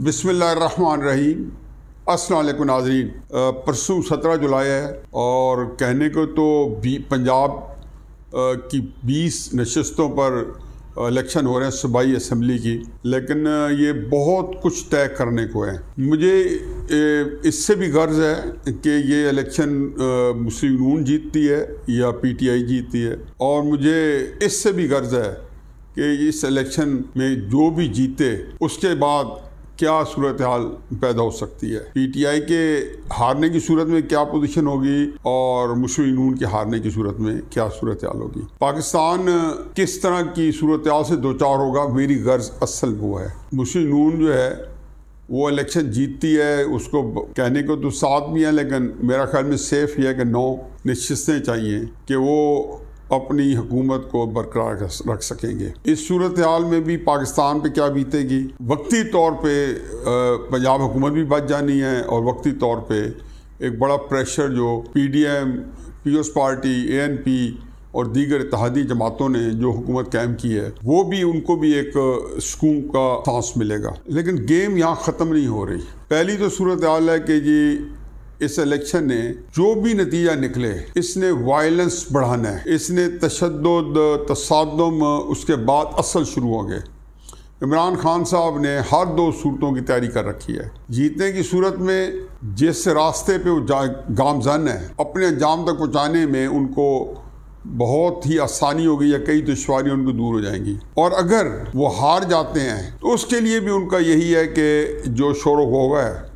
बिस्मिल्लाहिर्रहमानिर्रहीम। अस्सलाम वालेकुम नाज़रीन। परसों 17 जुलाई है और कहने को तो पंजाब की 20 नशस्तों पर इलेक्शन हो रहे हैं सूबाई असम्बली की, लेकिन ये बहुत कुछ तय करने को है। मुझे इससे भी गर्ज है कि ये इलेक्शन मुस्लिम नून जीतती है या PTI जीतती है, और मुझे इससे भी गर्ज है कि इस इलेक्शन में जो भी जीते उसके बाद क्या सूरत हाल पैदा हो सकती है। PTI के हारने की सूरत में क्या पोजीशन होगी और मुस्लिम नून के हारने की सूरत में क्या सूरत हाल होगी। पाकिस्तान किस तरह की सूरत हाल से दो चार होगा, मेरी गर्ज असल वो है। मुस्लिम नून जो है वो इलेक्शन जीतती है, उसको कहने को तो 7 भी हैं, लेकिन मेरा ख्याल में सेफ ये है कि 9 नशिस्तें चाहिए कि वो अपनी हुकूमत को बरकरार रख सकेंगे। इस सूरत हाल में भी पाकिस्तान पे क्या बीतेगी, वक्ती तौर पे पंजाब हुकूमत भी बच जानी है, और वक्ती तौर पे एक बड़ा प्रेशर जो PDM, पीपल्स पार्टी, ANP और दीगर इत्तेहादी जमातों ने जो हुकूमत कायम की है, वो भी उनको भी एक सुकून का सांस मिलेगा। लेकिन गेम यहाँ ख़त्म नहीं हो रही। पहली तो सूरत हाल है कि जी इस इलेक्शन ने जो भी नतीजा निकले, इसने वायलेंस बढ़ाना है, इसने तशद्दुद, तसादुम, उसके बाद असल शुरू हो गए। इमरान खान साहब ने हर 2 सूरतों की तैयारी कर रखी है। जीतने की सूरत में जिस रास्ते पे वो गामजन है, अपने अंजाम तक पहुँचाने में उनको बहुत ही आसानी होगी या कई दुश्वारियाँ उनको दूर हो जाएंगी। और अगर वो हार जाते हैं तो उसके लिए भी उनका यही है कि जो शोर होगा है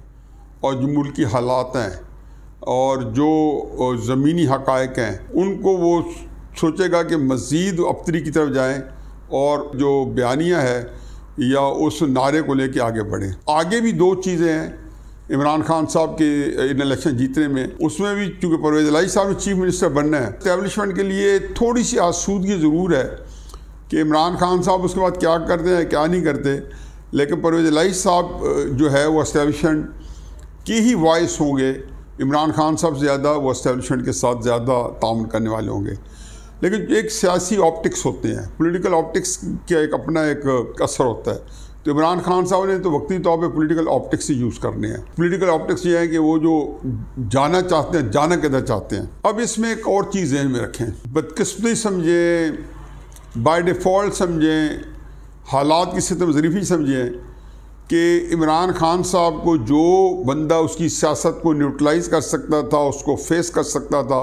और जो मुल्की हालात हैं और जो ज़मीनी हक़ाइक़ हैं, उनको वो सोचेगा कि मज़ीद अबतरी की तरफ जाएं और जो बयानिया है या उस नारे को लेके आगे बढ़ें। आगे भी 2 चीज़ें हैं इमरान खान साहब के इन इलेक्शन जीतने में। उसमें भी चूँकि परवेज़ इलाही साहब ने चीफ मिनिस्टर बनना है, इस्टेब्लिशमेंट के लिए थोड़ी सी आसूदगी ज़रूर है कि इमरान खान साहब उसके बाद क्या करते हैं क्या नहीं करते, लेकिन परवेज़ इलाही साहब जो है वो इस्टेब्लिशमेंट की ही वॉइस होंगे। इमरान खान साहब से ज़्यादा वो इस्टेब्लिशमेंट के साथ ज़्यादा ताउन करने वाले होंगे। लेकिन एक सियासी ऑप्टिक्स होते हैं, पॉलिटिकल ऑप्टिक्स का एक अपना एक असर होता है। तो इमरान खान साहब ने तो वक्ती तौर पे पॉलिटिकल ऑप्टिक्स ही यूज़ करने हैं। पॉलिटिकल ऑप्टिक्स ये है कि वो जो जाना चाहते हैं, जाना किधर चाहते हैं। अब इसमें एक और चीज़ ज़हन में रखें, बदकिस्मती समझें, बाय डिफ़ॉल्ट समझें, हालात की सितम ज़रीफ़ी समझें कि इमरान खान साहब को जो बंदा उसकी सियासत को न्यूट्रलाइज़ कर सकता था, उसको फेस कर सकता था,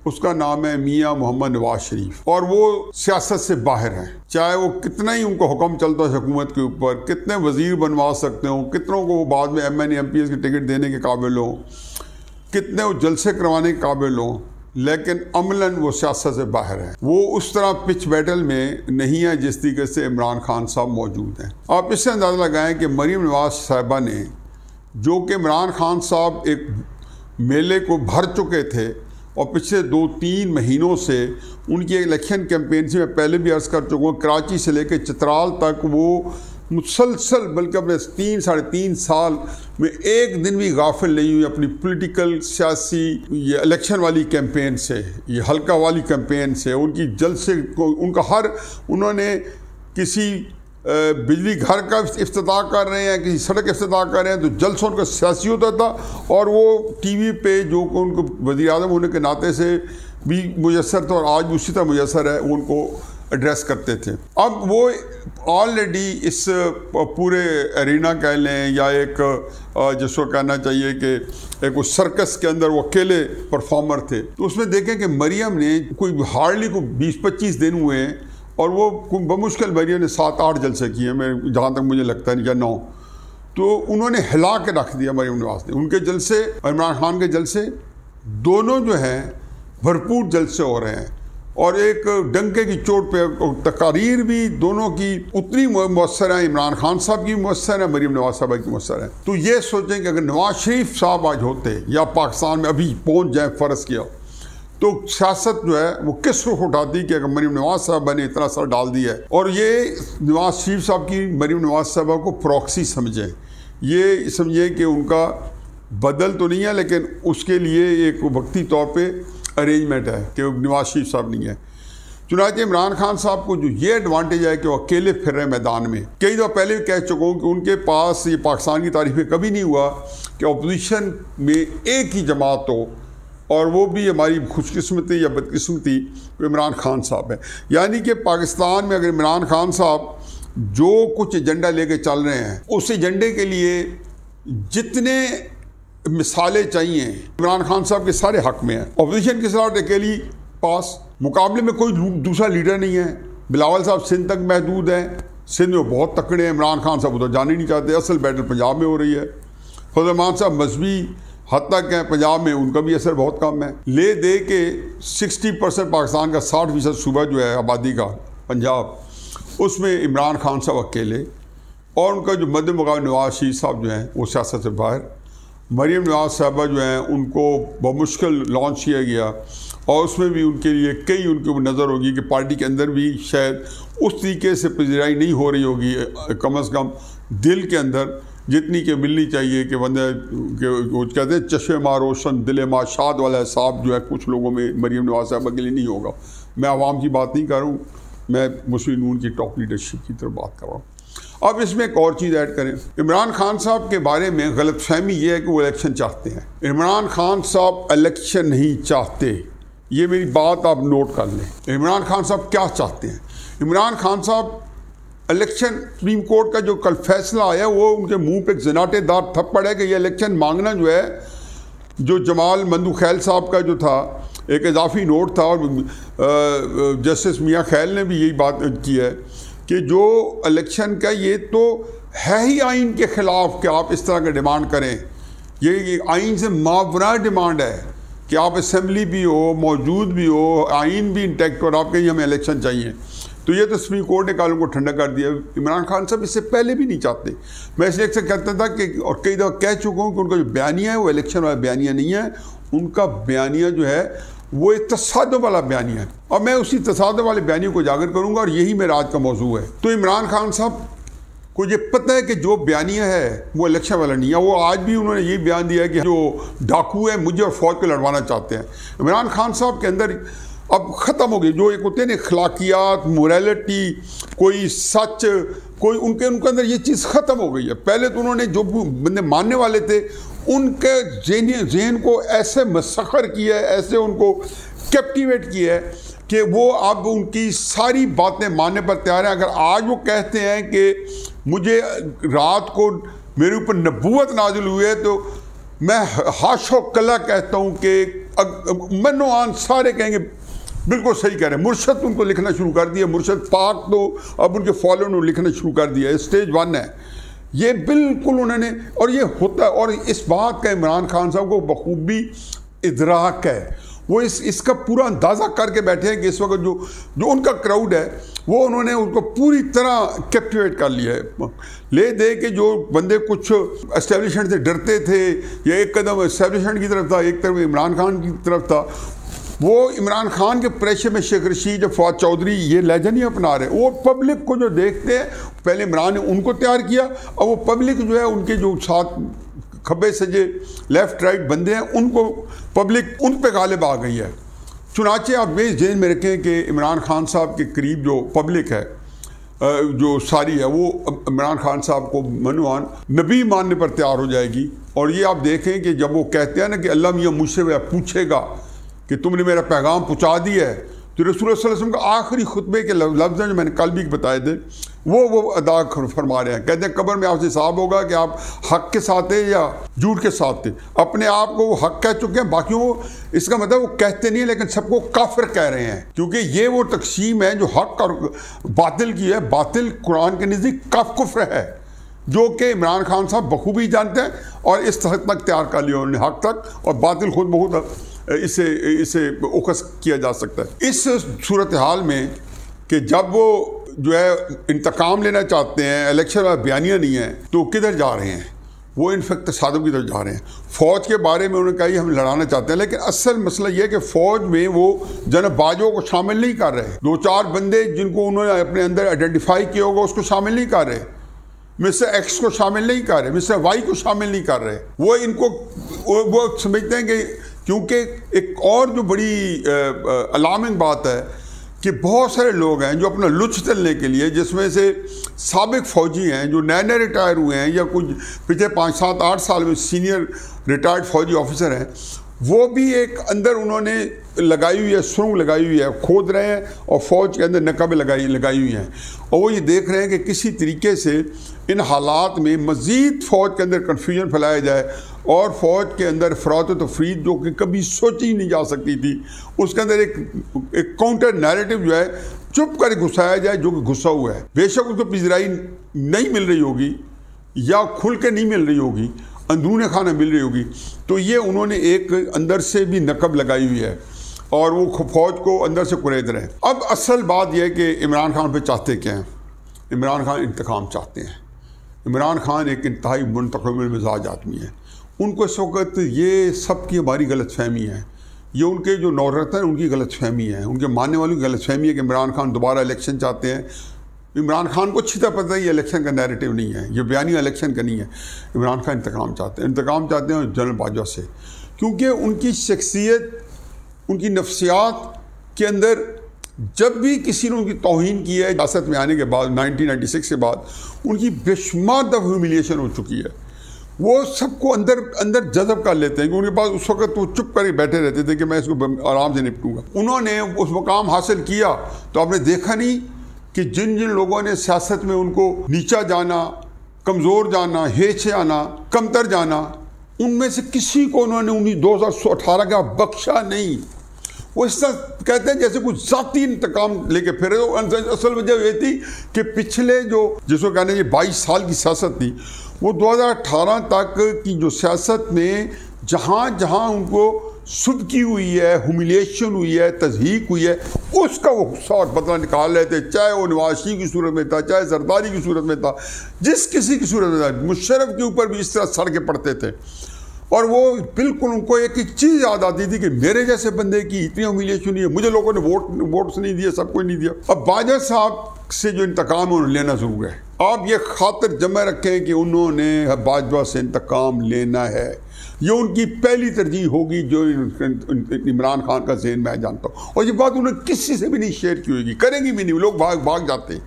उसका नाम है मियाँ मोहम्मद नवाज शरीफ। और वो सियासत से बाहर हैं। चाहे वो कितना ही उनको हुक्म चलता है हुकूमत के ऊपर, कितने वज़ीर बनवा सकते हों, कितनों को वो बाद में MNA MPS की टिकट देने के काबिल हों, कितने वो जलसे करवाने के काबिल हों, लेकिन अमलन वो सियासत से बाहर है। वो उस तरह पिच बैटल में नहीं है जिस तरीके से इमरान खान साहब मौजूद हैं। आप इससे अंदाज़ा लगाएं कि मरीम नवाज साहिबा ने, जो कि इमरान खान साहब एक मेले को भर चुके थे और पिछले 2-3 महीनों से उनकी इलेक्शन कैंपेन से मैं पहले भी अर्ज़ कर चुका हूँ, कराची से लेकर चित्राल तक वो मुसलसल, बल्कि अपने 3-3.5 साल में एक दिन भी गाफिल नहीं हुई अपनी पॉलिटिकल, सियासी, ये इलेक्शन वाली कैंपेन से, ये हल्का वाली कैंपेन से। उनकी जलसे को उनका उन्होंने किसी बिजली घर का इफ्तिताह कर रहे हैं, किसी सड़क इफ्तिताह कर रहे हैं, तो जलसा उनका सियासी होता था और वो TV पे जो उनको वज़ीर आज़म होने के नाते से भी मुयसर था और आज भी उसी तरह मुयसर है, उनको एड्रेस करते थे। अब वो ऑलरेडी इस पूरे एरिना कह लें या एक जिसको कहना चाहिए कि एक उस सर्कस के अंदर वो अकेले परफॉर्मर थे। तो उसमें देखें कि मरियम ने कोई हार्डली को 20-25 दिन हुए हैं और वो बमुश्किल मरियम ने 7-8 जलसे किए, मैं जहाँ तक मुझे लगता है, या 9। तो उन्होंने हिला के रख दिया मरियम नवाज ने। उनके जलसे और इमरान खान के जलसे दोनों जो हैं भरपूर जलसे हो रहे हैं, और एक डंके की चोट पे तकारीर भी दोनों की उतनी मुअस्सर है। इमरान खान साहब की मुअस्सर है, मरीम नवाज साहब की मुअस्सर है। तो ये सोचें कि अगर नवाज शरीफ साहब आज होते या पाकिस्तान में अभी पहुंच जाए, फ़र्ज़ किया, तो सियासत जो है वो किस रुख उठाती कि अगर मरीम नवाज साहब ने इतना असर डाल दिया है। और ये नवाज शरीफ साहब की मरीम नवाज साहब को प्रॉक्सी समझें, ये समझें कि उनका बदल तो नहीं है, लेकिन उसके लिए एक वक्ती तौर पे अरेंजमेंट है कि नवाज शरीफ साहब नहीं है। चुनांचे इमरान खान साहब को जो ये एडवांटेज है कि वो अकेले फिर रहे मैदान में। कई दफ़ा पहले भी कह चुका हूँ कि उनके पास ये पाकिस्तान की तारीफ में कभी नहीं हुआ कि अपोजिशन में एक ही जमात हो, और वो भी हमारी खुशकिस्मती या बदकिस्मती इमरान खान साहब है। यानी कि पाकिस्तान में अगर इमरान खान साहब जो कुछ एजेंडा लेके चल रहे हैं, उस एजेंडे के लिए जितने मिसालें चाहिए इमरान खान साहब के सारे हक में है। अपोजिशन के साथ अकेली पास, मुकाबले में कोई दूसरा लीडर नहीं है। बिलावल साहब सिंध तक महदूद हैं, सिंध में बहुत तकड़े हैं, इमरान खान साहब उधर जाने नहीं चाहते। असल बैटल पंजाब में हो रही है। फजलमान साहब मजहबी हद तक हैं पंजाब में, उनका भी असर बहुत कम है। ले दे के 60% पाकिस्तान का 60% सूबा जो है आबादी का पंजाब, उसमें इमरान खान साहब अकेले, और उनका जो मद्दे मुकाबले नवाज शरीफ साहब जो हैं वो सियासत से बाहर। मरीम नवाज साहबा जो हैं उनको बमुश्किल लॉन्च किया गया, और उसमें भी उनके लिए कई उनके नज़र होगी कि पार्टी के अंदर भी शायद उस तरीके से पजीराई नहीं हो रही होगी, कम अज़ कम दिल के अंदर जितनी के मिलनी चाहिए कि बंदे वो कहते हैं चश्मे मा रोशन दिल मा शाद वाला हिसाब जो है कुछ लोगों में मरीम नवाज साहबा के लिए नहीं होगा। मैं आवाम की बात नहीं कर रहा हूँ, मैं मुस्लिम नून की टॉप लीडरशिप की तरफ बात कर रहा हूँ। अब इसमें एक और चीज़ ऐड करें, इमरान खान साहब के बारे में गलतफहमी ये है कि वो इलेक्शन चाहते हैं। इमरान खान साहब इलेक्शन नहीं चाहते, ये मेरी बात आप नोट कर लें। इमरान खान साहब क्या चाहते हैं? इमरान खान साहब इलेक्शन, सुप्रीम कोर्ट का जो कल फैसला आया वो उनके मुंह पे एक जनाटेदार थप्पड़ है कि ये इलेक्शन मांगना जो है, जो जमाल मंदू खैल साहब का जो था एक इजाफी नोट था, और जस्टिस मियाँ खैल ने भी यही बात की है कि जो इलेक्शन का ये तो है ही आइन के ख़िलाफ़ कि आप इस तरह का डिमांड करें। ये आइन से मावरा डिमांड है कि आप असेंबली भी हो, मौजूद भी हो, आइन भी इंटैक्ट हो, और आपके ही हमें इलेक्शन चाहिए। तो ये तो सुप्रीम कोर्ट ने कल उनको ठंडा कर दिया। इमरान खान साहब इससे पहले भी नहीं चाहते। मैं इसलिए अक्सर कहता था कि, और कई दफ़ा कह चुका हूँ कि उनका जो बयानिया है वो इलेक्शन वाला बयानिया नहीं है। उनका बयानिया जो है वो एक तसादुम वाला बयानिया है, और मैं उसी तसादुम वाले बयानिया को उजागर करूँगा, और यही मेरा आज का मौजू है। तो इमरान खान साहब को ये पता है कि जो बयानिया है वो इलेक्शन वाला नहीं है। वो आज भी उन्होंने यही बयान दिया है कि जो डाकू है मुझे और फौज को लड़वाना चाहते हैं। इमरान खान साहब के अंदर अब ख़त्म हो गई जो एक होते हैं ना अखलाकियात, मोरालिटी, कोई सच, कोई उनके अंदर ये चीज़ ख़त्म हो गई है। पहले तो उन्होंने जो बंदे मानने वाले थे उनके जहन को ऐसे मसखर किया है, ऐसे उनको कैप्टिवेट किया है कि वो अब उनकी सारी बातें मानने पर तैयार हैं। अगर आज वो कहते हैं कि मुझे रात को मेरे ऊपर नबूवत नाजिल हुई है, तो मैं हाशो कला कहता हूँ कि मनो आन सारे कहेंगे बिल्कुल सही कह रहे हैं। मुर्शद उनको लिखना शुरू कर दिया, मुर्शद पाक तो अब उनके फॉलोअर ने लिखना शुरू कर दिया। स्टेज 1 है ये, बिल्कुल उन्होंने, और ये होता है। और इस बात का इमरान खान साहब को बखूबी इदराक है। वो इसका पूरा अंदाज़ा करके बैठे हैं कि इस वक्त जो उनका क्राउड है वो उन्होंने उनको पूरी तरह कैप्टिवेट कर लिया है। ले दे के जो बंदे कुछ एस्टेब्लिशमेंट से डरते थे, या एक कदम एस्टेब्लिशमेंट की तरफ था, एक तरफ इमरान खान की तरफ था, वो इमरान खान के प्रेशर में शेख रशीद, फवाद चौधरी ये लहजा नहीं अपना रहे। वो पब्लिक को जो देखते हैं, पहले इमरान ने उनको तैयार किया, और वो पब्लिक जो है उनके जो साथ खब्बे सजे लेफ्ट राइट बंदे हैं, उनको पब्लिक उन पे गालिब आ गई है। चुनाचे आप ये जेल में रखें कि इमरान खान साहब के करीब जो पब्लिक है जो सारी है, वो इमरान खान साहब को मनवान नबी मानने पर तैयार हो जाएगी। और ये आप देखें कि जब वो कहते हैं ना कि अल्लाह मियाँ मुझसे वह पूछेगा कि तुमने मेरा पैगाम पहुँचा दिया है, तो रसूल सल्लल्लाहु अलैहि वसल्लम का आखिरी खुतबे के लफ्ज़ जो मैंने कल भी बताए थे वो अदा फरमा रहे हैं। कहते हैं कब्र में आपसे हिसाब होगा कि आप हक के साथ थे या झूठ के साथ थे। अपने आप को वो हक कह चुके हैं, बाकियों को इसका मतलब वो कहते नहीं है, लेकिन सबको काफिर कह रहे हैं, क्योंकि ये वो तकसीम है जो हक और बातिल की है। बातिल कुरान के नज़दीक कुफ्र है, जो कि इमरान खान साहब बखूबी जानते हैं, और इस हद तक तैयार कर लिया उन्होंने हक तक, और बातिल खुद बहुत इसे उकस किया जा सकता है। इस सूरत हाल में कि जब वो जो है इंतकाम लेना चाहते हैं, इलेक्शन वाला बयानिया नहीं है, तो किधर जा रहे हैं? वो इनफैक्ट तसादुम की तरफ जा रहे हैं। फ़ौज के बारे में उन्होंने कहा हम लड़ाना चाहते हैं, लेकिन असल मसला ये है कि फ़ौज में वो जनबाजों को शामिल नहीं कर रहे। 2-4 बंदे जिनको उन्होंने अपने अंदर आइडेंटिफाई किया होगा उसको शामिल नहीं कर रहे। मिस्टर एक्स को शामिल नहीं कर रहे, मिस्टर वाई को शामिल नहीं कर रहे। वो इनको वो समझते हैं कि क्योंकि एक और जो बड़ी अलार्मिंग बात है कि बहुत सारे लोग हैं जो अपना लुत्फ चलने के लिए, जिसमें से साबिक फ़ौजी हैं जो नए नए रिटायर हुए हैं या कुछ पिछले 5, 7, 8 साल में सीनियर रिटायर्ड फ़ौजी ऑफिसर हैं, वो भी एक अंदर उन्होंने लगाई हुई है, सुरंग लगाई हुई है, खोद रहे हैं और फ़ौज के अंदर नकब लगाई हुई हैं, और वो ये देख रहे हैं कि किसी तरीके से इन हालात में मज़ीद फ़ौज के अंदर कन्फ्यूजन फैलाया जाए और फ़ौज के अंदर फ़रात तफरीद जो कि कभी सोची ही नहीं जा सकती थी, उसके अंदर एक काउंटर नैरेटिव जो है चुप कर घुसाया जाए जो कि घुसा हुआ है। बेशक उसको पिजराई नहीं मिल रही होगी या खुल के नहीं मिल रही होगी, अंदरूनी खाना मिल रही होगी, तो ये उन्होंने एक अंदर से भी नकब लगाई हुई है और वो फ़ौज को अंदर से कुरेद रहे हैं। अब असल बात यह है कि इमरान खान पे चाहते क्या हैं? इमरान खान इंतकाम चाहते हैं। इमरान खान एक इंतहाई मुंतक़िम मिजाज आदमी है। उनको इस वक्त ये सब की हमारी गलत फहमी है, ये उनके जो नौरतन उनकी गलत फहमी है, उनके मानने वालों की गलत फहमी है कि इमरान खान दोबारा इलेक्शन चाहते हैं। इमरान खान को अच्छी तरह पता है ये इलेक्शन का नैरेटिव नहीं है, ये बयानिया इलेक्शन का नहीं है। इमरान खान इंतकाम चाहते हैं जनरल बाजवा से, क्योंकि उनकी शख्सियत, उनकी नफ्सियात के अंदर जब भी किसी ने उनकी तौहीन की है सियासत में आने के बाद 1996 के बाद, उनकी बेशुमार दफ़ा ह्यूमिलिएशन हो चुकी है। वो सबको अंदर जज़ब कर लेते हैं कि उनके पास उस वक्त वो चुप करके बैठे रहते थे कि मैं इसको आराम से निपटूंगा। उन्होंने उस मुकाम हासिल किया तो आपने देखा नहीं कि जिन जिन लोगों ने सियासत में उनको नीचा जाना, कमज़ोर जाना, हेच आना, कमतर जाना, उनमें से किसी को उन्होंने 2018 का बख्शा नहीं। वो इस तरह कहते हैं जैसे कुछ ज़ाती इंतकाम लेके फिरे। असल वजह ये थी कि पिछले जिसको कहने ये 22 साल की सियासत थी, वो 2018 तक की जो सियासत में जहाँ जहाँ उनको सुदकी हुई है, ह्यूमिलिएशन हुई है, तज़हीक हुई है, उसका वो गुस्सा और बदला निकाल रहे थे। चाहे वो नवाज शरीफ की सूरत में था, चाहे जरदारी की सूरत में था, जिस किसी की सूरत में था, मुशर्रफ के ऊपर भी इस तरह सड़के पड़ते थे। और वो बिल्कुल उनको एक ही चीज़ याद आती थी कि मेरे जैसे बंदे की इतनी ह्यूमिलिएशन नहीं है, मुझे लोगों ने वोट्स नहीं दिए, सबको नहीं दिया। अब बाजवा साहब से जो इंतकाम उन्होंने लेना ज़रूर है। आप ये खातिर जमा रखें कि उन्होंने बाजवा से इंतकाम लेना है, ये उनकी पहली तरजीह होगी जो इमरान खान का ज़हन मैं जानता हूँ। और ये बात उन्होंने किसी से भी नहीं शेयर की होगी, करेंगी भी नहीं। लोग भाग जाते हैं,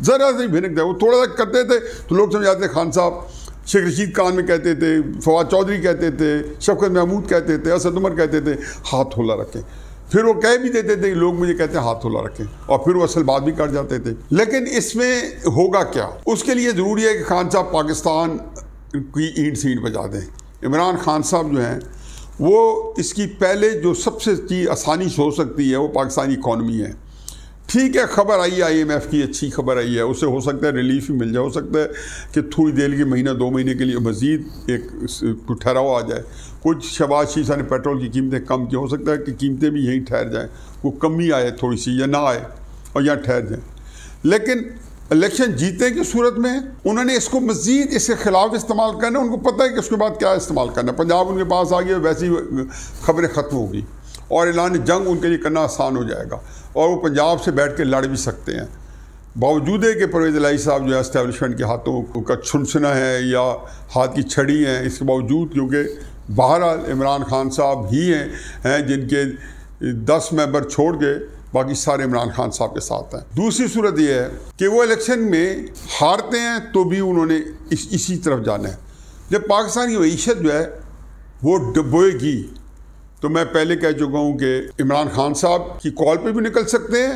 ज़रा से भिनक जाए। वो थोड़ा सा करते थे तो लोग समझाते खान साहब, शेख रशीद खान में कहते थे, फवाद चौधरी कहते थे, शफकत महमूद कहते थे, असद उमर कहते थे हाथ होला रखें। फिर वो कह भी देते थे लोग मुझे कहते हैं हाथ होला रखें, और फिर वो असल बात भी कर जाते थे। लेकिन इसमें होगा क्या? उसके लिए ज़रूरी है कि खान साहब पाकिस्तान की ईंट सीट बजा दें। इमरान खान साहब जो हैं वो इसकी पहले जो सबसे चीज़ आसानी से हो सकती है वो पाकिस्तानी इकॉनमी है। ठीक है, खबर आई है IMF की, अच्छी खबर आई है, उससे हो सकता है रिलीफ भी मिल जाए, हो सकता है कि थोड़ी देर के महीना 2 महीने के लिए मज़ीद एक ठहराव आ जाए। कुछ शहबाज शरीफ साहब ने पेट्रोल की कीमतें कम की, हो सकता है कि कीमतें भी यहीं ठहर जाएँ, वो कमी आए थोड़ी सी या ना आए और यहाँ ठहर जाए। लेकिन इलेक्शन जीतने की सूरत में उन्होंने इसको मज़ीद इसके ख़िलाफ़ इस्तेमाल करना, उनको पता है कि उसके बाद क्या इस्तेमाल करना। पंजाब उनके पास आ गया, वैसी खबरें ख़त्म होगी और ऐलान जंग उनके लिए करना आसान हो जाएगा और वो पंजाब से बैठ के लड़ भी सकते हैं। बावजूद है कि परवेज़ इलाही साहब जो है इस्टेब्लिशमेंट के हाथों का छुनछना है या हाथ की छड़ी है, इसके बावजूद क्योंकि बहरहाल इमरान खान साहब ही हैं जिनके 10 मेंबर छोड़ के बाकी सारे इमरान खान साहब के साथ हैं। दूसरी सूरत यह है कि वो इलेक्शन में हारते हैं तो भी उन्होंने इसी तरफ जाना है। जब पाकिस्तान की मईशत जो है वो डुबोएगी तो मैं पहले कह चुका हूँ कि इमरान खान साहब की कॉल पे भी निकल सकते हैं,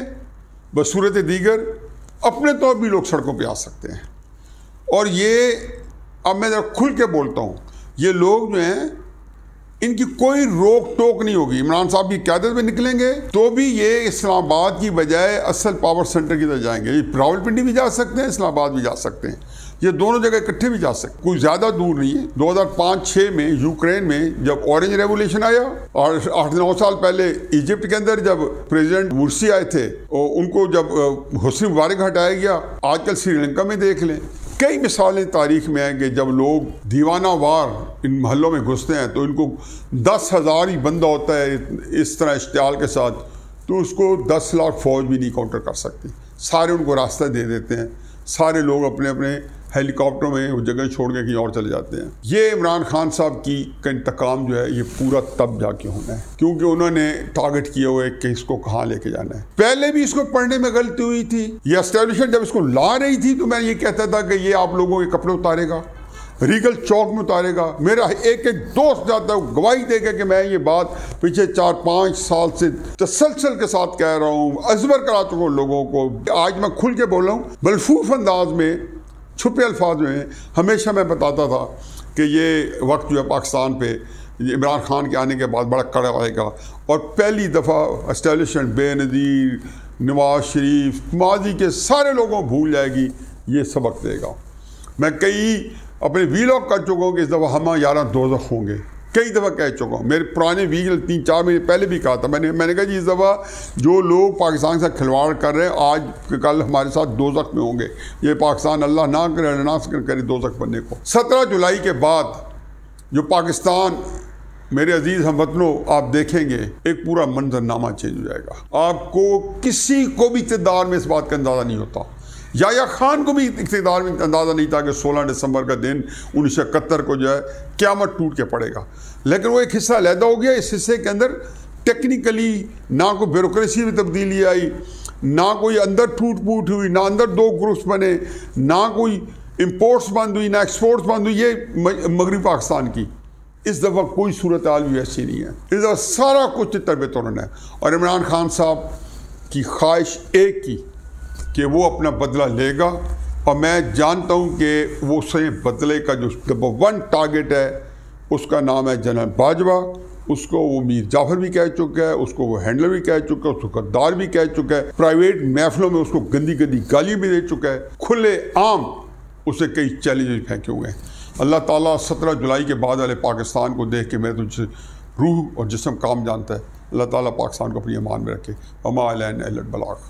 बसूरत दीगर अपने तौर भी लोग सड़कों पे आ सकते हैं। और ये अब मैं ज़रा खुल के बोलता हूँ, ये लोग जो हैं इनकी कोई रोक टोक नहीं होगी। इमरान साहब की क़यादत में निकलेंगे तो भी ये इस्लामाबाद की बजाय असल पावर सेंटर की तरफ जाएंगे। ये रावलपिंडी भी जा सकते हैं, इस्लामाबाद भी जा सकते हैं, ये दोनों जगह इकट्ठे भी जा सकते, कोई ज़्यादा दूर नहीं है। 2005-6 में यूक्रेन में जब ऑरेंज रेवोल्यूशन आया और 8-9 साल पहले इजिप्ट के अंदर जब प्रेसिडेंट मुर्सी आए थे और उनको जब हुस्नी मुबारक हटाया गया, आजकल श्रीलंका में देख लें, कई मिसालें तारीख में हैं कि जब लोग दीवाना वार इन महलों में घुसते हैं तो इनको 10,000 ही बंदा होता है इस तरह इश्तियाल के साथ, तो उसको 10 लाख फौज भी नहीं काउंटर कर सकती। सारे उनको रास्ता दे देते हैं, सारे लोग अपने अपने हेलीकॉप्टरों में वो जगह छोड़ के कहीं और चले जाते हैं। ये इमरान खान साहब का इंतकाम जो है ये पूरा तब जाके होना है, क्योंकि उन्होंने टारगेट किया हुआ है कि इसको कहाँ लेके जाना है। पहले भी इसको पढ़ने में गलती हुई थी। ये एस्टेब्लिशमेंट जब इसको ला रही थी तो मैं ये कहता था कि ये आप लोगों के कपड़े उतारेगा, रीगल चौक में उतारेगा। मेरा एक दोस्त जाता है गवाही देगा कि मैं ये बात पिछले 4-5 साल से तसलसल के साथ कह रहा हूँ, अजबर करा चुका हूँ लोगों को। आज मैं खुल के बोल रहा हूँ, मलफूफ अंदाज में, छुपे अल्फाज में। हमेशा मैं बताता था कि ये वक्त जो है पाकिस्तान पे इमरान खान के आने के बाद बड़ा कड़ा आएगा और पहली दफ़ा एस्टेब्लिशमेंट बेनज़ीर, नवाज शरीफ, माजी के सारे लोगों को भूल जाएगी। ये सबक देगा। मैं कई अपने वीलॉग कर चुका हूँ कि इस दफ़ा हम यारा दोज़ख होंगे, कई दफ़ा कह चुका हूँ। मेरे पुराने वीडियो 3-4 महीने पहले भी कहा था मैंने कहा जी इस दफ़ा जो लोग पाकिस्तान से खिलवाड़ कर रहे हैं आज कल हमारे साथ दोज़ख में होंगे। ये पाकिस्तान अल्लाह ना करे दोज़ख बनने को। 17 जुलाई के बाद जो पाकिस्तान, मेरे अजीज़ हमवतनों, आप देखेंगे एक पूरा मंजरनामा चेंज हो जाएगा। आपको किसी को भी इक़्तिदार में इस बात का अंदाज़ा नहीं होता। याह्या खान को भी इक़्तिदार में अंदाज़ा नहीं था कि 16 दिसंबर का दिन 1971 को जो है क़यामत टूट के पड़ेगा। लेकिन वो एक हिस्सा अलहदा हो गया। इस हिस्से के अंदर टेक्निकली ना कोई ब्यूरोक्रेसी में तब्दीली आई, ना कोई अंदर टूट फूट हुई, ना अंदर 2 ग्रुप्स बने, ना कोई इम्पोर्ट्स बंद हुई, ना एक्सपोर्ट्स बंद हुई। ये मगरबी पाकिस्तान की इस दफ़ा कोई सूरत हाल भी ऐसी नहीं है। इस दफ़ा सारा कुछ तरबेतरन है। और इमरान खान साहब की ख्वाहिश एक की कि वो अपना बदला लेगा, और मैं जानता हूँ कि वो सही बदले का जो नंबर 1 टारगेट है उसका नाम है जनरल बाजवा। उसको वो मीर जाफर भी कह चुका है, उसको वो हैंडलर भी कह चुका है, उसको गद्दार भी कह चुका है, प्राइवेट महफिलों में उसको गंदी गंदी गाली भी दे चुका है, खुले आम उसे कई चैलेंजेस फेंके हुए हैं। अल्लाह ताला 17 जुलाई के बाद वाले पाकिस्तान को देख के मैं तुझसे रूह और जिस्म काम जानता है। अल्लाह ताला पाकिस्तान को अपनी अमान में रखे। अमा अलैना इल्लल बलाग।